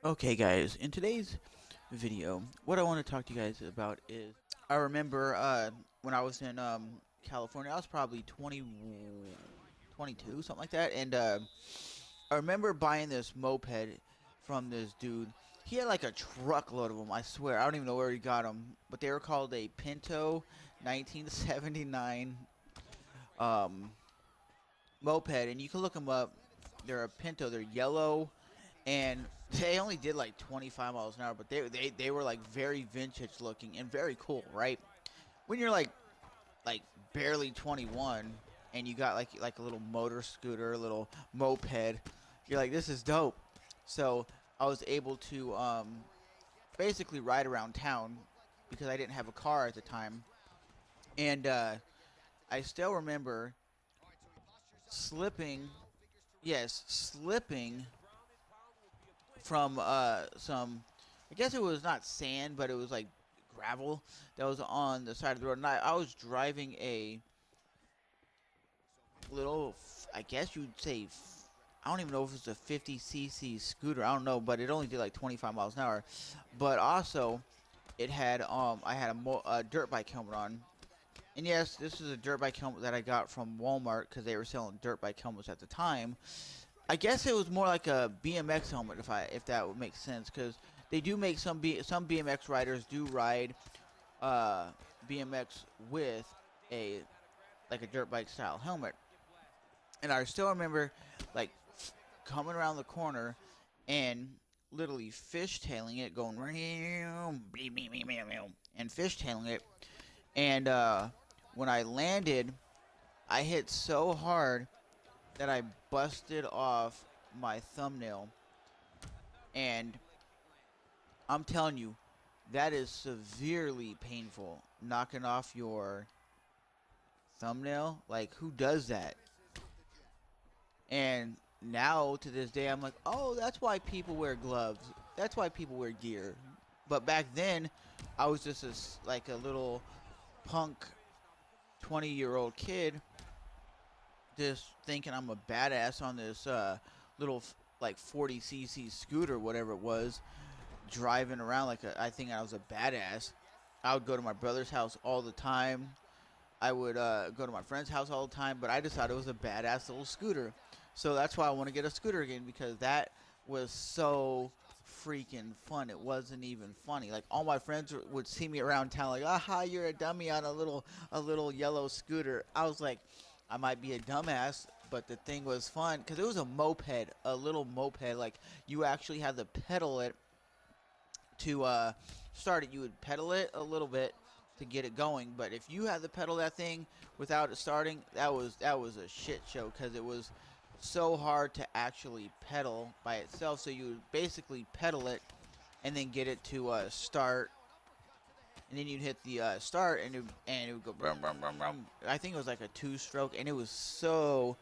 Okay, guys, in today's video, what I want to talk to you guys about is I remember when I was in California, I was probably 22, something like that, and I remember buying this moped from this dude. He had like a truckload of them, I swear. I don't even know where he got them, but they were called a Pinto 1979 um, moped, and you can look them up. They're a Pinto, they're yellow and they only did like 25 miles an hour, but they were like very vintage looking and very cool, right? When you're like barely 21 and you got like a little motor scooter, a little moped, you're like, this is dope. So I was able to basically ride around town because I didn't have a car at the time, and I still remember slipping. Yes, slipping from some, I guess it was not sand, but it was like gravel that was on the side of the road. And I was driving a little, I guess you'd say, I don't even know if it was a 50cc scooter. I don't know, but it only did like 25 miles an hour. But also, it had I had a dirt bike helmet on. And yes, this is a dirt bike helmet that I got from Walmart because they were selling dirt bike helmets at the time. I guess it was more like a BMX helmet, if that would make sense, because they do make some BMX riders do ride uh, BMX with a like a dirt bike style helmet, and I still remember like coming around the corner and literally fishtailing it, going and fishtailing it, and when I landed, I hit so hard that I busted off my thumbnail, and I'm telling you, that is severely painful. Knocking off your thumbnail, like who does that? And now to this day, I'm like, oh, that's why people wear gloves. That's why people wear gear. But back then, I was just like a little punk 20-year-old kid, just thinking I'm a badass on this little like 40cc scooter, whatever it was, driving around like I think I was a badass. I would go to my brother's house all the time. I would go to my friend's house all the time, but I just thought it was a badass little scooter. So that's why I want to get a scooter again, because that was so freaking fun. It wasn't even funny. Like all my friends would see me around town, like, "Aha, you're a dummy on a little yellow scooter." I was like, I might be a dumbass, but the thing was fun because it was a moped, a little moped. Like you actually had to pedal it to start it. You would pedal it a little bit to get it going, but if you had to pedal that thing without it starting, that was a shit show because it was so hard to actually pedal by itself. So you would basically pedal it and then get it to start, and then you'd hit the start, and it would go brum brum brum brum. I think it was like a two-stroke, and it was so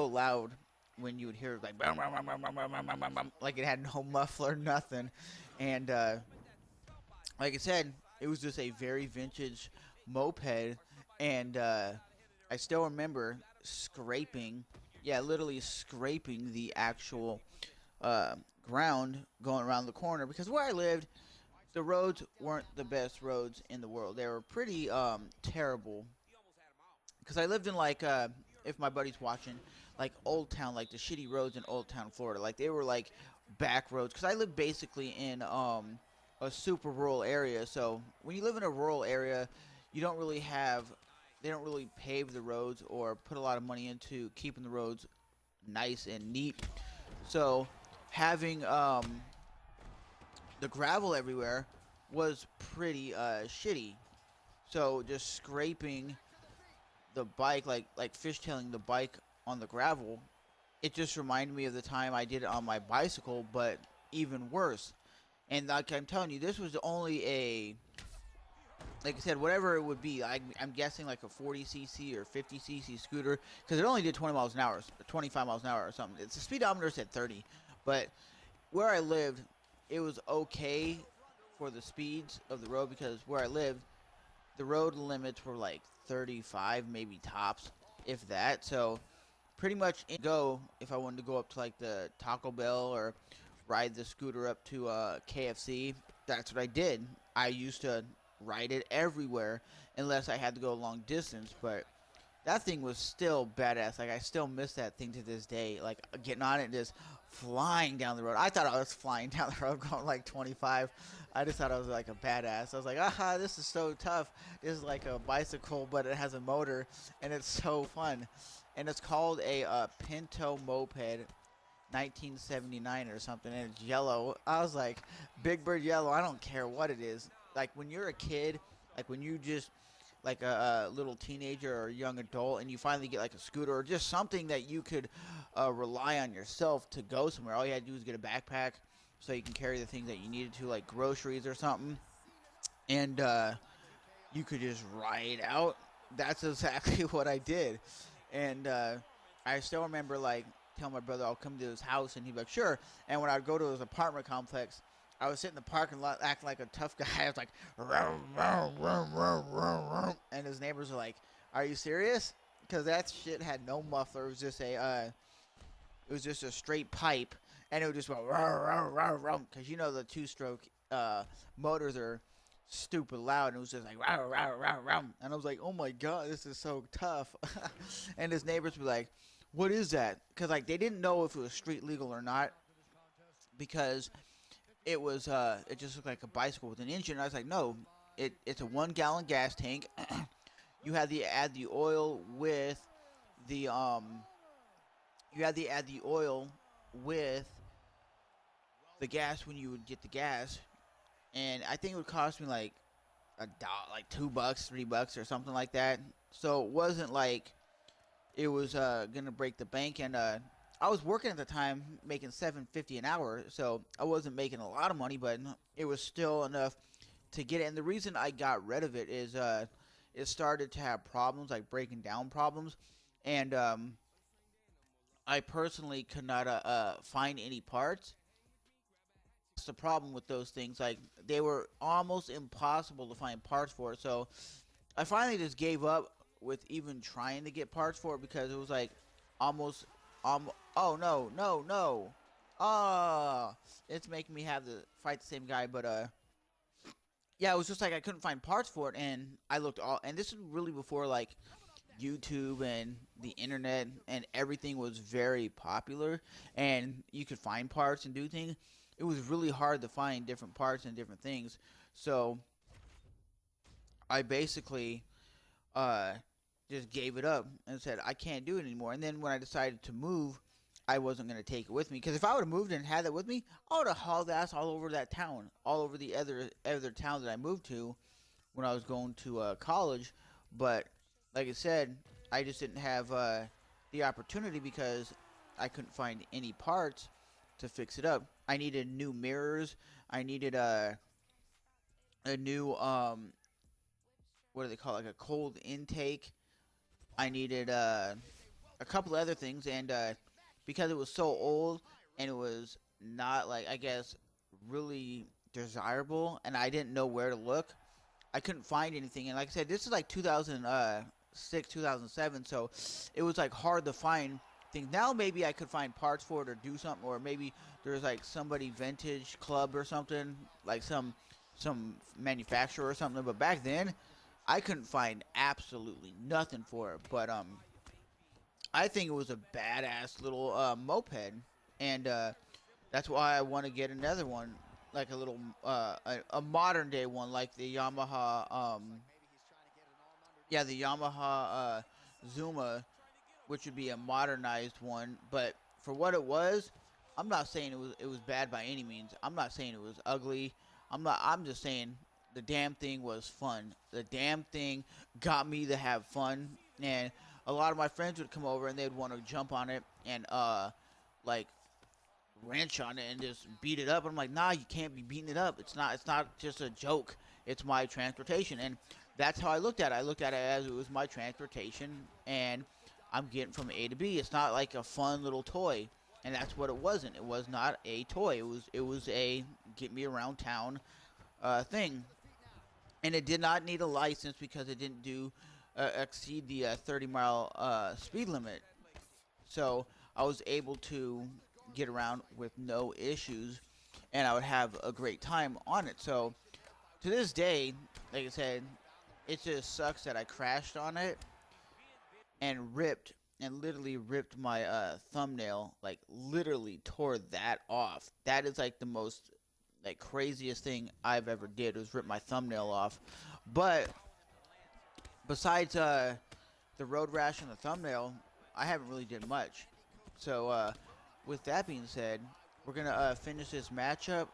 loud when you would hear it like brum brum brum brum brum brum brum brum, brum, like it had no muffler, nothing, and like I said, it was just a very vintage moped, and I still remember scraping, yeah, literally scraping the actual uh, ground going around the corner because where I lived, the roads weren't the best roads in the world. They were pretty terrible because I lived in like if my buddy's watching, like Old Town, like the shitty roads in Old Town, Florida. Like they were like back roads because I live basically in a super rural area. So when you live in a rural area, you don't really have they don't really pave the roads or put a lot of money into keeping the roads nice and neat. So having the gravel everywhere was pretty shitty. So just scraping the bike, like fishtailing the bike on the gravel, it just reminded me of the time I did it on my bicycle, but even worse. And like I'm telling you, this was only like I said, whatever it would be. I'm guessing like a 40cc or 50cc scooter because it only did 20 miles an hour, 25 miles an hour or something. It's the speedometer said 30, but where I lived, it was okay for the speeds of the road because where I lived, the road limits were like 35, maybe tops, if that. So pretty much go if I wanted to go up to like the Taco Bell or ride the scooter up to KFC. That's what I did. I used to ride it everywhere unless I had to go a long distance, but that thing was still badass. Like, I still miss that thing to this day. Like, getting on it and just flying down the road. I thought I was flying down the road going like 25. I just thought I was like a badass. I was like, aha, this is so tough. This is like a bicycle, but it has a motor, and it's so fun. And it's called a Pinto Moped 1979 or something, and it's yellow. I was like, Big Bird yellow, I don't care what it is. Like, when you're a kid, like when you just like a little teenager or a young adult, and you finally get like a scooter or just something that you could rely on yourself to go somewhere. All you had to do was get a backpack so you can carry the things that you needed to, like groceries or something, and you could just ride out. That's exactly what I did. And I still remember, like, telling my brother I'll come to his house, and he'd be like, sure. And when I'd go to his apartment complex, I would sit in the parking lot acting like a tough guy. I was like, rum, rum, rum, rum, rum, rum. And his neighbors were like, are you serious? Because that shit had no muffler. It was just a straight pipe, and it would just go rum, rum, rum, rum. Because you know the two-stroke motors are stupid loud, and it was just like rum, rum, rum, rum. And I was like, oh my god, this is so tough. And his neighbors were like, what is that? Because like they didn't know if it was street legal or not, because it was it just looked like a bicycle with an engine. And I was like, no, it's a 1 gallon gas tank. You had to add the oil with the gas when you would get the gas, and I think it would cost me like like $2, $3 or something like that. So it wasn't like it was gonna break the bank. And I was working at the time making $7.50 an hour, so I wasn't making a lot of money, but it was still enough to get it. And the reason I got rid of it is it started to have problems, like breaking down problems, and I personally could not find any parts. That's the problem with those things. Like, they were almost impossible to find parts for it, so I finally just gave up with even trying to get parts for it, because it was like almost oh no, it's making me have to fight the same guy. But yeah, it was just like I couldn't find parts for it, and I looked and this is really before like YouTube and the internet and everything was very popular, and you could find parts and do things. It was really hard to find different parts and different things, so I basically just gave it up and said I can't do it anymore. And then when I decided to move, I wasn't going to take it with me, because if I would have moved and had it with me, I would have hauled ass all over that town, all over the other town that I moved to when I was going to college. But like I said, I just didn't have the opportunity because I couldn't find any parts to fix it up. I needed new mirrors. I needed a new what do they call it? Like a cold intake. I needed a couple other things, and because it was so old and it was not, like, I guess, really desirable, and I didn't know where to look, I couldn't find anything. And like I said, this is like 2006, 2007, so it was like hard to find things. Now maybe I could find parts for it or do something, or maybe there's like somebody vintage club or something, like some manufacturer or something. But back then, I couldn't find absolutely nothing for it. But I think it was a badass little moped, and that's why I want to get another one, like a little a modern day one, like the Yamaha the Yamaha Zuma, which would be a modernized one. But for what it was, I'm not saying it was bad by any means. I'm not saying it was ugly. I'm just saying the damn thing was fun. The damn thing got me to have fun, and a lot of my friends would come over and they'd want to jump on it and like wrench on it and just beat it up. I'm like, nah, you can't be beating it up. It's not just a joke. It's my transportation. And that's how I looked at it. I looked at it as it was my transportation, and I'm getting from A to B. It's not like a fun little toy, and that's what it wasn't. It was not a toy. It was a get me around town thing, and it did not need a license because it didn't exceed the 30-mile speed limit. So I was able to get around with no issues, and I would have a great time on it. So to this day, like I said, it just sucks that I crashed on it and literally ripped my thumbnail, like literally tore that off. That is like the most like craziest thing I've ever did, was rip my thumbnail off. But besides the road rash and the thumbnail, I haven't really did much. So with that being said, we're gonna finish this matchup,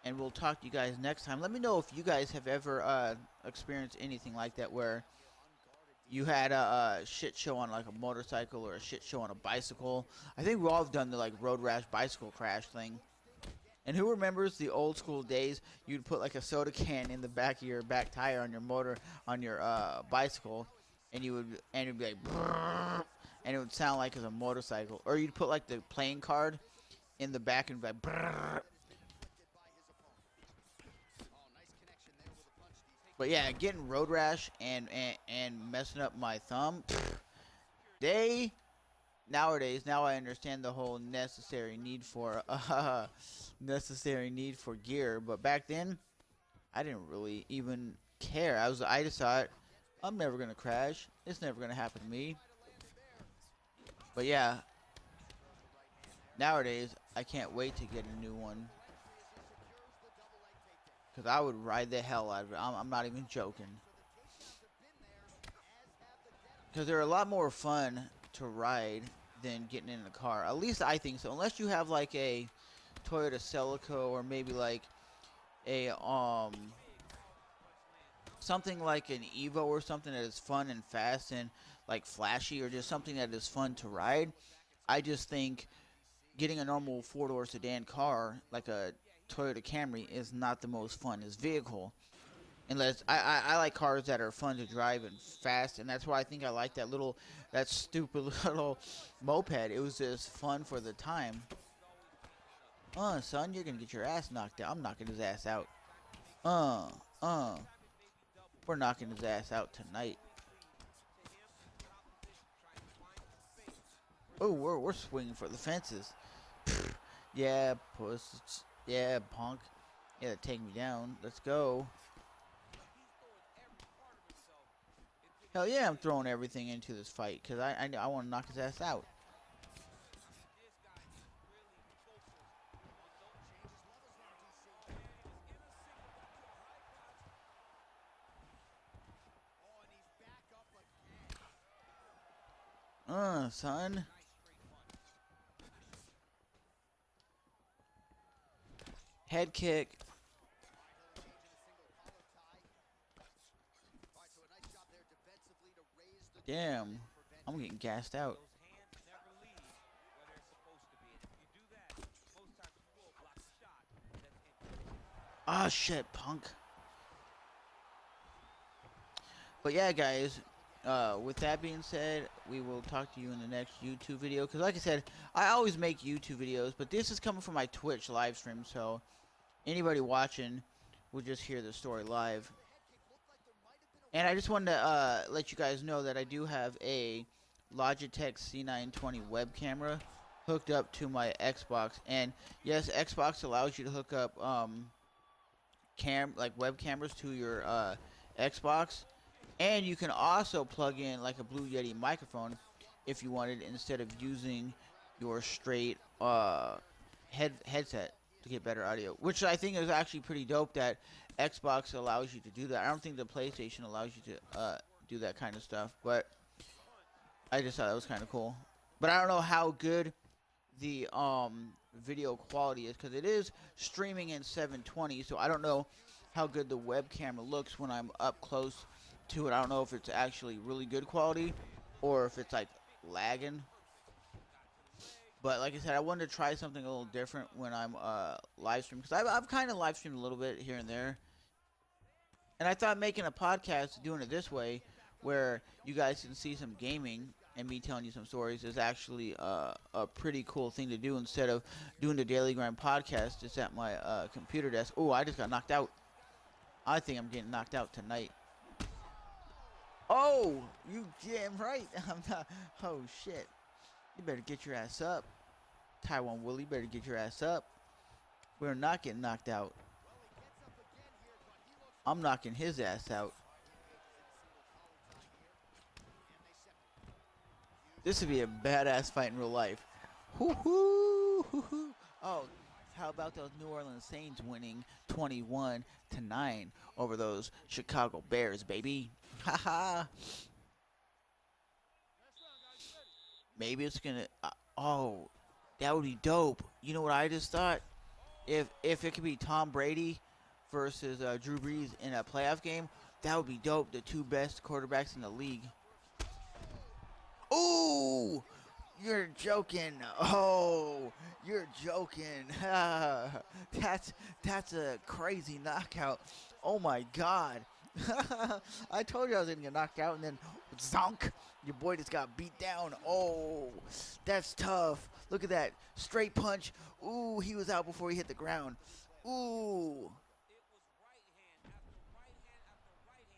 and we'll talk to you guys next time. Let me know if you guys have ever experienced anything like that, where you had a shit show on like a motorcycle or a shit show on a bicycle. I think we all have done the like road rash bicycle crash thing. And who remembers the old school days? You'd put like a soda can in the back of your back tire on your bicycle, and it'd be like, brrr, and it would sound like it's a motorcycle. Or you'd put like the playing card in the back and be like, brrr. But yeah, getting road rash and messing up my thumb, nowadays, now I understand the whole necessary need for gear. But back then, I didn't really even care. I just thought, I'm never gonna crash. It's never gonna happen to me. But yeah, nowadays I can't wait to get a new one, because I would ride the hell out of it. I'm not even joking. Because they're a lot more fun to ride than getting in a car. At least I think so. Unless you have like a Toyota Celica, or maybe like a something like an Evo or something that is fun and fast and like flashy, or just something that is fun to ride. I just think getting a normal four-door sedan car like a Toyota Camry is not the most funnest vehicle. Unless I like cars that are fun to drive and fast, and that's why I think I like that stupid little moped. It was just fun for the time. Son, you're gonna get your ass knocked out. I'm knocking his ass out. We're knocking his ass out tonight. Oh, we're swinging for the fences. Yeah, puss. Yeah, punk. Yeah, take me down. Let's go. Hell yeah, I'm throwing everything into this fight, because I want to knock his ass out. Son. Head kick. Damn. I'm getting gassed out. Ah, shit, punk. But yeah, guys, with that being said, we will talk to you in the next YouTube video. Because like I said, I always make YouTube videos, but this is coming from my Twitch live stream, so anybody watching will just hear the story live. And I just wanted to let you guys know that I do have a Logitech C920 web camera hooked up to my Xbox. And yes, Xbox allows you to hook up web cameras to your Xbox. And you can also plug in like a Blue Yeti microphone if you wanted, instead of using your straight headset to get better audio. Which I think is actually pretty dope that Xbox allows you to do that. I don't think the PlayStation allows you to do that kind of stuff. But I just thought that was kind of cool. But I don't know how good the video quality is, because it is streaming in 720. So I don't know how good the web camera looks when I'm up close to it. I don't know if it's actually really good quality or if it's like lagging. But like I said, I wanted to try something a little different when I'm live streaming, because I've kind of live streamed a little bit here and there. And I thought making a podcast, doing it this way, where you guys can see some gaming and me telling you some stories, is actually a pretty cool thing to do, instead of doing the Daily Grind podcast just at my computer desk. Oh, I just got knocked out. I think I'm getting knocked out tonight. Oh, you damn right. I'm not. Oh, shit. You better get your ass up. Taiwan Willie, better get your ass up. We're not getting knocked out. I'm knocking his ass out. This would be a badass fight in real life. Hoo-hoo, hoo-hoo. Oh, how about those New Orleans Saints winning 21-9 over those Chicago Bears, baby? Haha. Maybe it's gonna. Oh, that would be dope. You know what I just thought? If it could be Tom Brady versus Drew Brees in a playoff game, that would be dope. The two best quarterbacks in the league. Ooh, you're joking. Oh, you're joking. That's a crazy knockout. Oh my God. I told you I was gonna get knocked out, and then zonk, your boy just got beat down. Oh, that's tough. Look at that straight punch. Ooh, he was out before he hit the ground. Ooh,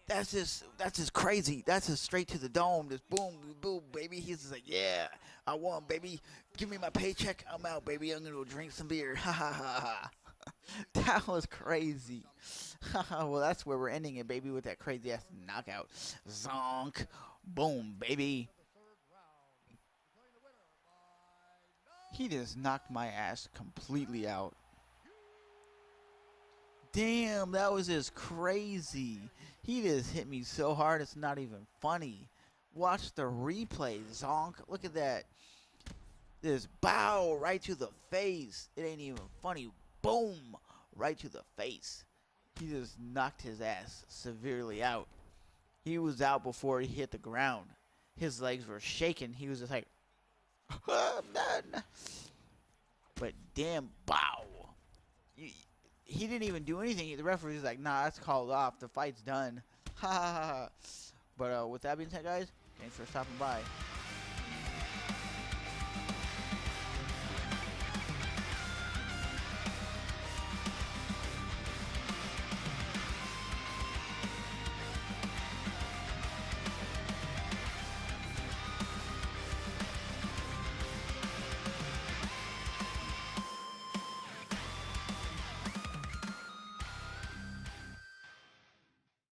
that's just crazy. That's just straight to the dome. Just boom, boom, baby. He's just like, yeah, I won, baby. Give me my paycheck. I'm out, baby. I'm gonna go drink some beer. Ha ha ha ha. That was crazy. Well, that's where we're ending it, baby, with that crazy ass knockout. Zonk. Boom, baby. He just knocked my ass completely out. Damn, that was just crazy. He just hit me so hard it's not even funny. Watch the replay, zonk. Look at that. This bow right to the face. It ain't even funny. Boom, right to the face. He just knocked his ass severely out. He was out before he hit the ground. His legs were shaking. He was just like, I'm done. But damn, bow. He didn't even do anything. The referee was like, nah, that's called off. The fight's done. Ha ha ha. But with that being said, guys, thanks for stopping by.